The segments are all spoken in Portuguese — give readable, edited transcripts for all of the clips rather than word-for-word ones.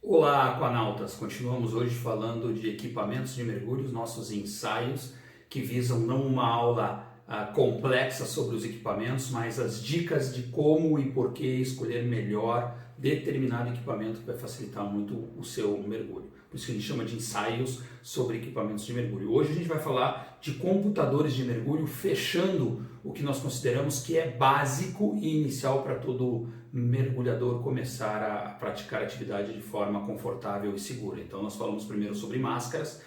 Olá, aquanautas! Continuamos hoje falando de equipamentos de mergulho, nossos ensaios que visam não uma aula complexa sobre os equipamentos, mas as dicas de como e por que escolher melhor determinado equipamento que vai facilitar muito o seu mergulho. Por isso que a gente chama de ensaios sobre equipamentos de mergulho. Hoje a gente vai falar de computadores de mergulho, fechando o que nós consideramos que é básico e inicial para todo mergulhador começar a praticar atividade de forma confortável e segura. Então nós falamos primeiro sobre máscaras,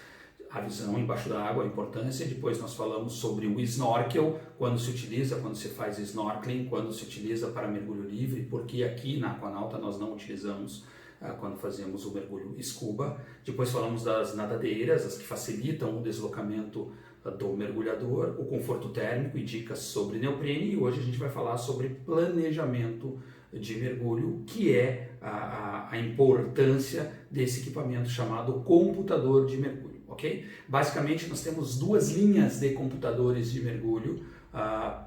a visão embaixo da água, a importância, depois nós falamos sobre o snorkel, quando se utiliza, quando se faz snorkeling, quando se utiliza para mergulho livre, porque aqui na Aquanauta nós não utilizamos quando fazemos o mergulho scuba. Depois falamos das nadadeiras, as que facilitam o deslocamento do mergulhador, o conforto térmico e dicas sobre neoprene, e hoje a gente vai falar sobre planejamento de mergulho, que é a importância desse equipamento chamado computador de mergulho, ok? Basicamente nós temos duas linhas de computadores de mergulho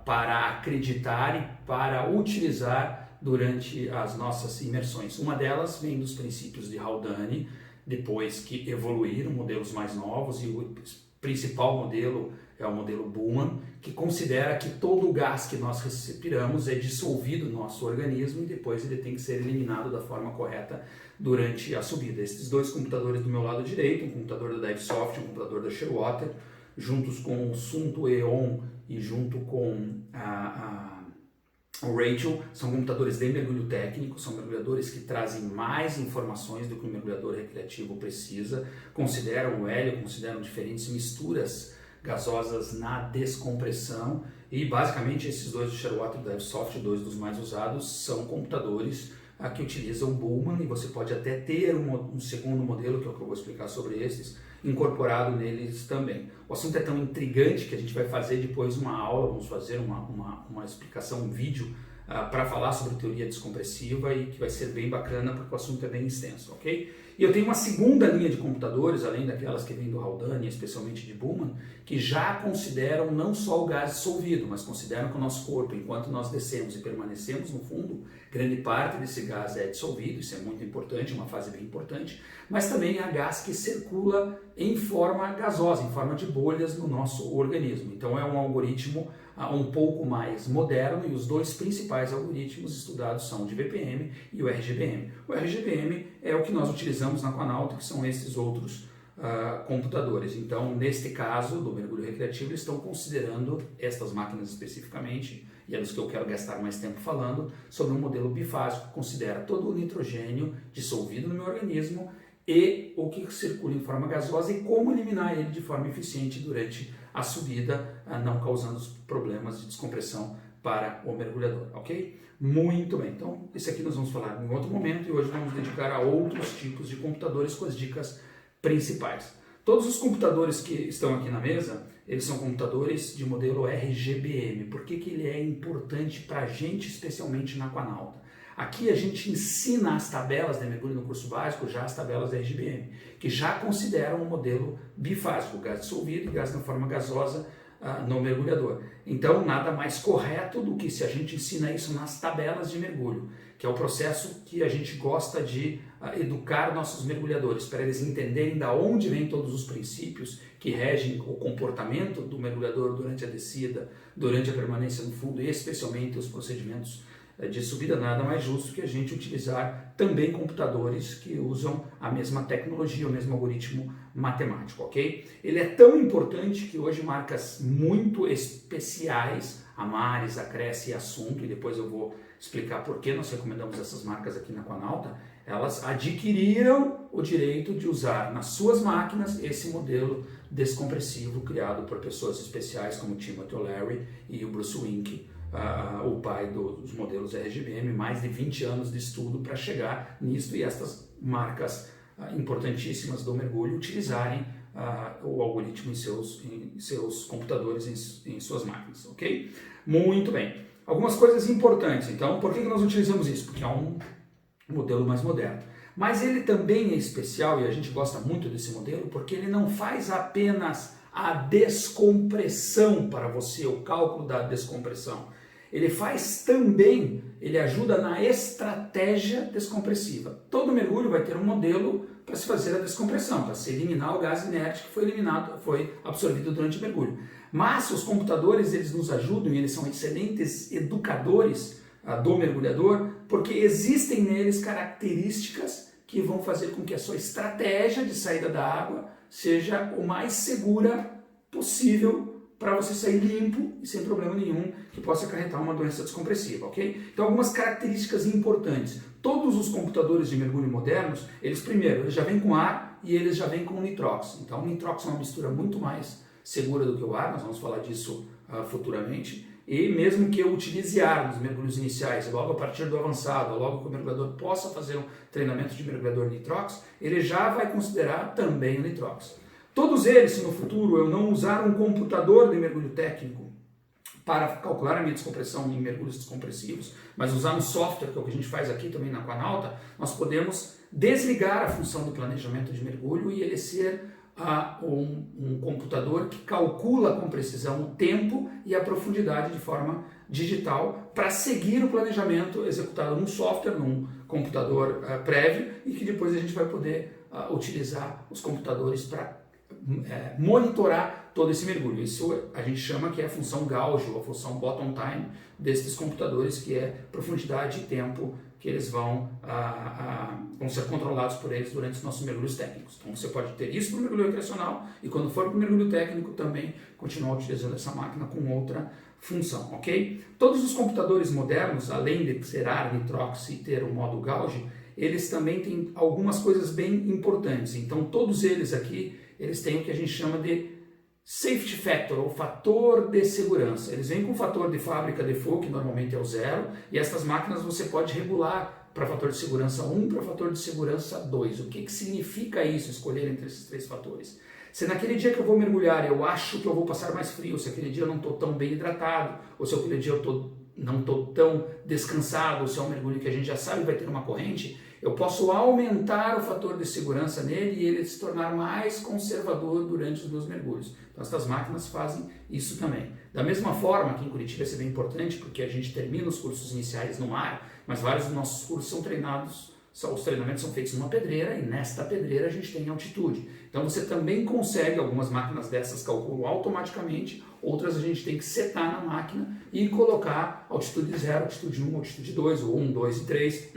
para acreditar e para utilizar durante as nossas imersões. Uma delas vem dos princípios de Haldane, depois que evoluíram modelos mais novos, e o principal modelo é o modelo Bullman, que considera que todo o gás que nós respiramos é dissolvido no nosso organismo e depois ele tem que ser eliminado da forma correta durante a subida. Esses dois computadores do meu lado direito, um computador da Divesoft, um computador da Shearwater, juntos com o Suunto EON e junto com o Rachel, são computadores de mergulho técnico, são mergulhadores que trazem mais informações do que o mergulhador recreativo precisa, consideram o hélio, consideram diferentes misturas gasosas na descompressão, e basicamente esses dois do Shearwater e da Divesoft, dois dos mais usados, são computadores que utilizam o Bullman, e você pode até ter um segundo modelo, que é o que eu vou explicar sobre esses, incorporado neles também. O assunto é tão intrigante que a gente vai fazer depois uma aula, vamos fazer uma explicação, um vídeo para falar sobre teoria descompressiva, e que vai ser bem bacana porque o assunto é bem extenso, ok? E eu tenho uma segunda linha de computadores, além daquelas que vêm do Haldane, especialmente de Bullman, que já consideram não só o gás dissolvido, mas consideram que o nosso corpo, enquanto nós descemos e permanecemos no fundo, grande parte desse gás é dissolvido, isso é muito importante, uma fase bem importante, mas também há gás que circula em forma gasosa, em forma de bolhas no nosso organismo. Então é um algoritmo um pouco mais moderno, e os dois principais algoritmos estudados são o de VPM e o RGBM. O RGBM é o que nós utilizamos na Aquanauta, que são esses outros computadores. Então, neste caso do mergulho recreativo, eles estão considerando estas máquinas especificamente, e é dos que eu quero gastar mais tempo falando, sobre um modelo bifásico que considera todo o nitrogênio dissolvido no meu organismo e o que circula em forma gasosa e como eliminar ele de forma eficiente durante a subida, não causando problemas de descompressão para o mergulhador, ok? Muito bem, então esse aqui nós vamos falar em outro momento, e hoje vamos dedicar a outros tipos de computadores com as dicas principais. Todos os computadores que estão aqui na mesa, eles são computadores de modelo RGBM. Por que ele é importante para a gente, especialmente na Aquanauta? Aqui a gente ensina as tabelas de mergulho no curso básico, já as tabelas RGBM, que já consideram o modelo bifásico, gás dissolvido e gás na forma gasosa no mergulhador. Então, nada mais correto do que se a gente ensina isso nas tabelas de mergulho, que é o processo que a gente gosta de educar nossos mergulhadores, para eles entenderem da onde vêm todos os princípios que regem o comportamento do mergulhador durante a descida, durante a permanência no fundo, e especialmente os procedimentos de subida. Nada mais justo que a gente utilizar também computadores que usam a mesma tecnologia, o mesmo algoritmo matemático, ok? Ele é tão importante que hoje marcas muito especiais, a Mares, a Cresce e a Suunto, e depois eu vou explicar por que nós recomendamos essas marcas aqui na Aquanauta, elas adquiriram o direito de usar nas suas máquinas esse modelo descompressivo criado por pessoas especiais como Timothy O'Leary e o Bruce Wink, o pai dos modelos RGBM, mais de 20 anos de estudo para chegar nisto, e estas marcas importantíssimas do mergulho utilizarem o algoritmo em seus computadores, em suas máquinas, ok? Muito bem. Algumas coisas importantes, então, por que nós utilizamos isso? Porque é um modelo mais moderno. Mas ele também é especial, e a gente gosta muito desse modelo, porque ele não faz apenas a descompressão para você, o cálculo da descompressão. ele faz também, ele ajuda na estratégia descompressiva. Todo mergulho vai ter um modelo para se fazer a descompressão, para se eliminar o gás inerte que foi absorvido durante o mergulho. Mas os computadores, eles nos ajudam e eles são excelentes educadores do mergulhador, porque existem neles características que vão fazer com que a sua estratégia de saída da água seja o mais segura possível para você sair limpo e sem problema nenhum que possa acarretar uma doença descompressiva, ok? Então, algumas características importantes. Todos os computadores de mergulho modernos, eles já vêm com ar e eles já vêm com nitrox. Então, o nitrox é uma mistura muito mais segura do que o ar, nós vamos falar disso futuramente. E mesmo que eu utilize ar nos mergulhos iniciais, logo a partir do avançado, logo que o mergulhador possa fazer um treinamento de mergulhador nitrox, ele já vai considerar também o nitrox. Todos eles, se no futuro eu não usar um computador de mergulho técnico para calcular a minha descompressão em mergulhos descompressivos, mas usar um software, que é o que a gente faz aqui também na Aquanauta, nós podemos desligar a função do planejamento de mergulho e ele ser um computador que calcula com precisão o tempo e a profundidade de forma digital para seguir o planejamento executado num software, num computador prévio, e que depois a gente vai poder utilizar os computadores para monitorar todo esse mergulho. Isso a gente chama que é a função gauge, ou a função bottom time desses computadores, que é profundidade e tempo que eles vão ser controlados por eles durante os nossos mergulhos técnicos. Então você pode ter isso para o mergulho recreacional e quando for para o mergulho técnico também continuar utilizando essa máquina com outra função, ok? Todos os computadores modernos, além de ser ar, nitrox e ter o modo gauge, eles também têm algumas coisas bem importantes. Então todos eles aqui, eles têm o que a gente chama de safety factor, ou fator de segurança. Eles vêm com fator de fábrica default, que normalmente é o 0, e essas máquinas você pode regular para fator de segurança 1 para fator de segurança 2. O que significa isso, escolher entre esses três fatores? Se naquele dia que eu vou mergulhar eu acho que eu vou passar mais frio, se aquele dia eu não estou tão bem hidratado, ou se aquele dia eu não estou tão descansado, ou se é um mergulho que a gente já sabe vai ter uma corrente, eu posso aumentar o fator de segurança nele e ele se tornar mais conservador durante os meus mergulhos. Então essas máquinas fazem isso também. Da mesma forma, aqui em Curitiba isso é bem importante, porque a gente termina os cursos iniciais no mar, mas vários dos nossos cursos são treinados, os treinamentos são feitos numa pedreira, e nesta pedreira a gente tem altitude. Então você também consegue, algumas máquinas dessas calculam automaticamente, outras a gente tem que setar na máquina e colocar altitude 0, altitude 1, altitude 2, ou 1, 2 e 3.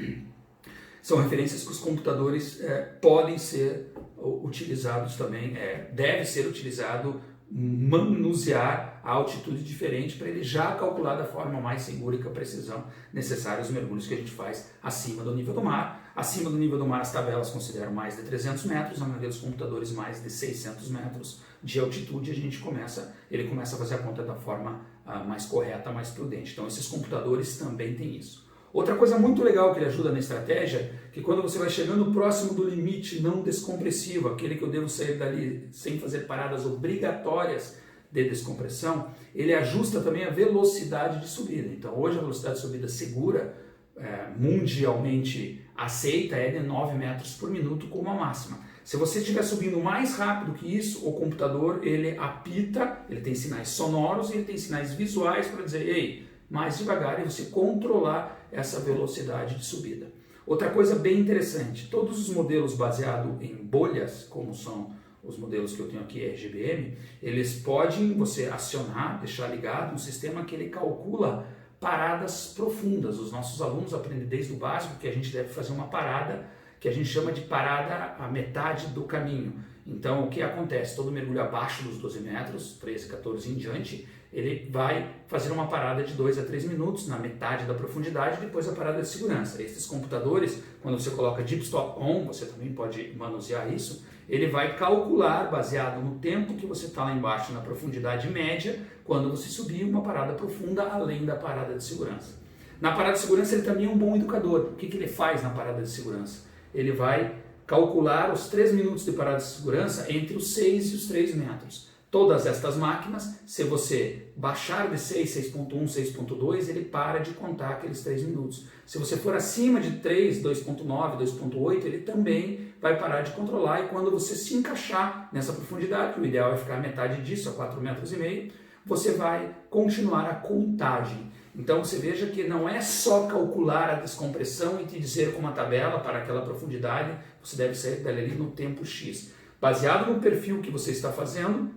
São referências que os computadores podem ser utilizados também, deve ser utilizado, manusear a altitude diferente para ele já calcular da forma mais segura e com a precisão necessária os mergulhos que a gente faz acima do nível do mar. Acima do nível do mar as tabelas consideram mais de 300 metros, a maioria dos computadores mais de 600 metros de altitude, ele começa a fazer a conta da forma mais correta, mais prudente. Então esses computadores também têm isso. Outra coisa muito legal que ele ajuda na estratégia, que quando você vai chegando próximo do limite não descompressivo, aquele que eu devo sair dali sem fazer paradas obrigatórias de descompressão, ele ajusta também a velocidade de subida. Então hoje a velocidade de subida segura, mundialmente aceita, é de 9 metros por minuto como a máxima. Se você estiver subindo mais rápido que isso, o computador ele apita, ele tem sinais sonoros e ele tem sinais visuais para dizer, ei, mais devagar, e você controlar essa velocidade de subida. Outra coisa bem interessante, todos os modelos baseados em bolhas, como são os modelos que eu tenho aqui, RGBM, eles podem você acionar, deixar ligado um sistema que ele calcula paradas profundas. Os nossos alunos aprendem desde o básico que a gente deve fazer uma parada que a gente chama de parada a metade do caminho. Então o que acontece? Todo mergulho abaixo dos 12 metros, 13, 14 em diante, ele vai fazer uma parada de 2 a 3 minutos na metade da profundidade, depois a parada de segurança. Esses computadores, quando você coloca Deep Stop On, você também pode manusear isso, ele vai calcular, baseado no tempo que você está lá embaixo na profundidade média, quando você subir uma parada profunda além da parada de segurança. Na parada de segurança ele também é um bom educador. O que ele faz na parada de segurança? Ele vai calcular os 3 minutos de parada de segurança entre os 6 e os 3 metros. Todas estas máquinas, se você baixar de 6, 6.1, 6.2, ele para de contar aqueles 3 minutos. Se você for acima de 3, 2.9, 2.8, ele também vai parar de controlar, e quando você se encaixar nessa profundidade, o ideal é ficar a metade disso, a 4,5 metros, você vai continuar a contagem. Então você veja que não é só calcular a descompressão e te dizer com uma tabela para aquela profundidade, você deve sair dali no tempo X. Baseado no perfil que você está fazendo,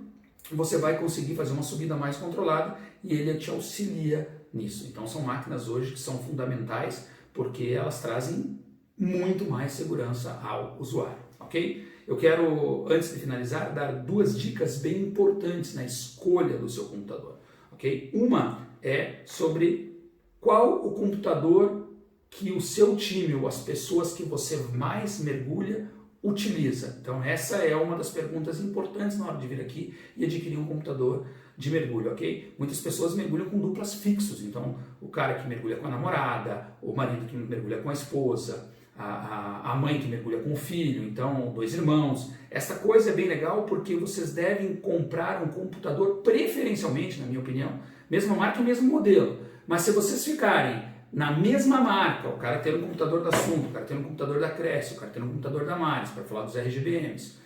você vai conseguir fazer uma subida mais controlada e ele te auxilia nisso. Então são máquinas hoje que são fundamentais porque elas trazem muito mais segurança ao usuário, ok? Eu quero, antes de finalizar, dar 2 dicas bem importantes na escolha do seu computador, ok? Uma é sobre qual o computador que o seu time ou as pessoas que você mais mergulha utiliza. Então essa é uma das perguntas importantes na hora de vir aqui e adquirir um computador de mergulho, ok? Muitas pessoas mergulham com duplas fixos, então o cara que mergulha com a namorada, o marido que mergulha com a esposa, a mãe que mergulha com o filho, então 2 irmãos. Essa coisa é bem legal porque vocês devem comprar um computador, preferencialmente, na minha opinião, mesma marca e mesmo modelo. Mas se vocês ficarem na mesma marca, o cara ter um computador da Sunto, o cara ter um computador da Cresce, o cara ter um computador da Maris, para falar dos RGBMs,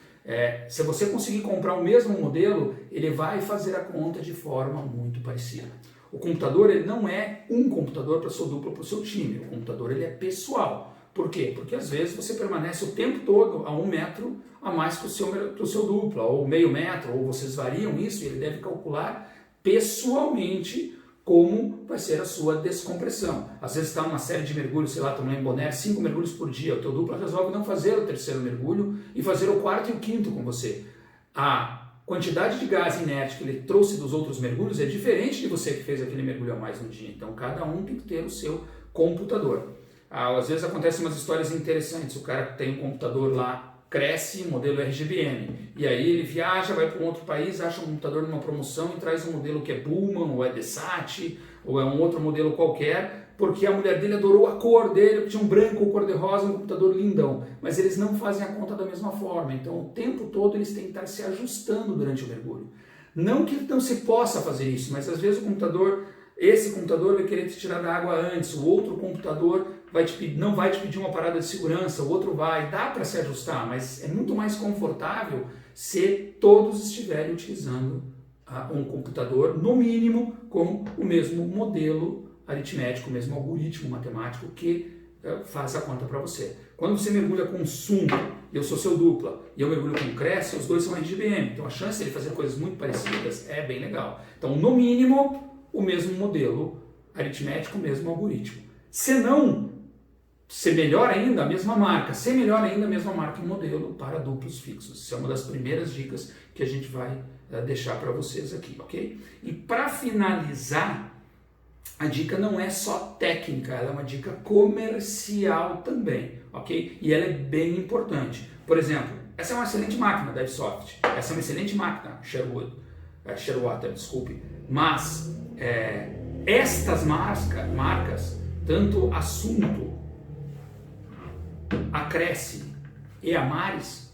se você conseguir comprar o mesmo modelo, ele vai fazer a conta de forma muito parecida. O computador ele não é um computador para sua dupla, para o seu time. O computador ele é pessoal. Por quê? Porque às vezes você permanece o tempo todo a 1 metro a mais que o seu dupla, ou meio metro, ou vocês variam isso e ele deve calcular pessoalmente como vai ser a sua descompressão. Às vezes está numa série de mergulhos, sei lá, estamos em Bonaire, 5 mergulhos por dia, o teu dupla resolve não fazer o 3º mergulho e fazer o 4º e o 5º com você. A quantidade de gás inerte que ele trouxe dos outros mergulhos é diferente de você que fez aquele mergulho a mais no dia. Então cada um tem que ter o seu computador. Às vezes acontecem umas histórias interessantes, o cara tem um computador lá, Cresce, modelo RGBM, e aí ele viaja, vai para um outro país, acha um computador numa promoção e traz um modelo que é Bullman, ou é Desat, ou é um outro modelo qualquer, porque a mulher dele adorou a cor dele, tinha um branco ou cor-de-rosa, um computador lindão, mas eles não fazem a conta da mesma forma, então o tempo todo eles têm que estar se ajustando durante o mergulho. Não que não se possa fazer isso, mas às vezes esse computador vai querer te tirar da água antes, o outro computador não vai te pedir uma parada de segurança, o outro vai, dá para se ajustar, mas é muito mais confortável se todos estiverem utilizando um computador, no mínimo, com o mesmo modelo aritmético, o mesmo algoritmo matemático que faz a conta para você. Quando você mergulha com Sunto, eu sou seu dupla, e eu mergulho com Cresce, os dois são RGBM, então a chance de ele fazer coisas muito parecidas é bem legal. Então, no mínimo, o mesmo modelo aritmético, o mesmo algoritmo. Se não, ser melhor ainda, a mesma marca. Ser melhor ainda, a mesma marca e modelo para duplos fixos. Isso é uma das primeiras dicas que a gente vai deixar para vocês aqui, ok? E para finalizar, a dica não é só técnica, ela é uma dica comercial também, ok? E ela é bem importante. Por exemplo, essa é uma excelente máquina da Airsoft, essa é uma excelente máquina Shearwater, desculpe, mas estas marcas, tanto a Sunto, a Cresce e a Maris,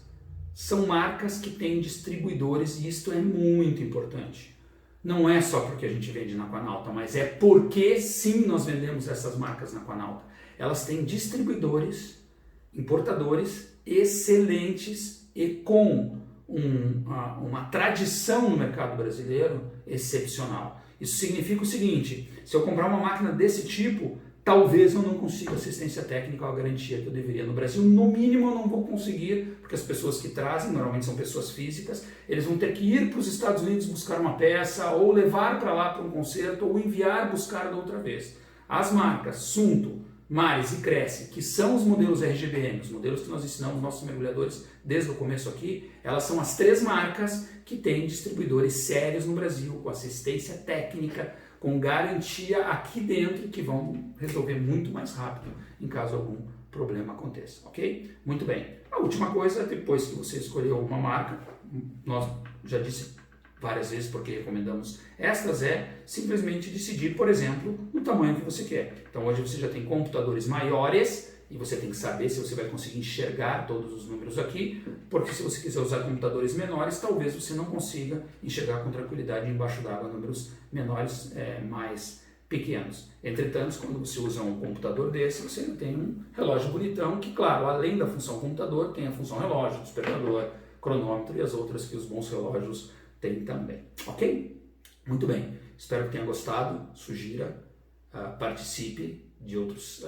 são marcas que têm distribuidores e isto é muito importante. Não é só porque a gente vende na Aquanauta, mas é porque sim nós vendemos essas marcas na Aquanauta. Elas têm distribuidores, importadores excelentes e com uma tradição no mercado brasileiro excepcional. Isso significa o seguinte: se eu comprar uma máquina desse tipo, talvez eu não consiga assistência técnica ou a garantia que eu deveria no Brasil. No mínimo eu não vou conseguir, porque as pessoas que trazem, normalmente são pessoas físicas, eles vão ter que ir para os Estados Unidos buscar uma peça, ou levar para lá para um concerto, ou enviar buscar da outra vez. As marcas Sunto, Maris e Cresce, que são os modelos RGBM, os modelos que nós ensinamos nossos mergulhadores desde o começo aqui, elas são as 3 marcas que têm distribuidores sérios no Brasil, com assistência técnica, com garantia aqui dentro, que vão resolver muito mais rápido em caso algum problema aconteça, ok? Muito bem. A última coisa, depois que você escolheu uma marca, nós já disse várias vezes porque recomendamos estas, é simplesmente decidir, por exemplo, no tamanho que você quer. Então hoje você já tem computadores maiores e você tem que saber se você vai conseguir enxergar todos os números aqui, porque se você quiser usar computadores menores, talvez você não consiga enxergar com tranquilidade embaixo d'água números menores, mais pequenos. Entretanto, quando você usa um computador desse, você tem um relógio bonitão que, claro, além da função computador, tem a função relógio, despertador, cronômetro e as outras que os bons relógios têm também. Ok? Muito bem. Espero que tenha gostado. Sugira participe de outros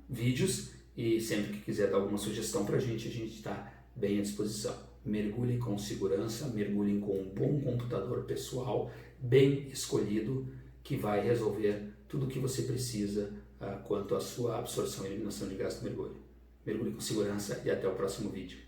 vídeos e sempre que quiser dar alguma sugestão para a gente está bem à disposição. Mergulhe com segurança, mergulhe com um bom computador pessoal, bem escolhido, que vai resolver tudo o que você precisa quanto à sua absorção e eliminação de gás do mergulho. Mergulhe com segurança e até o próximo vídeo.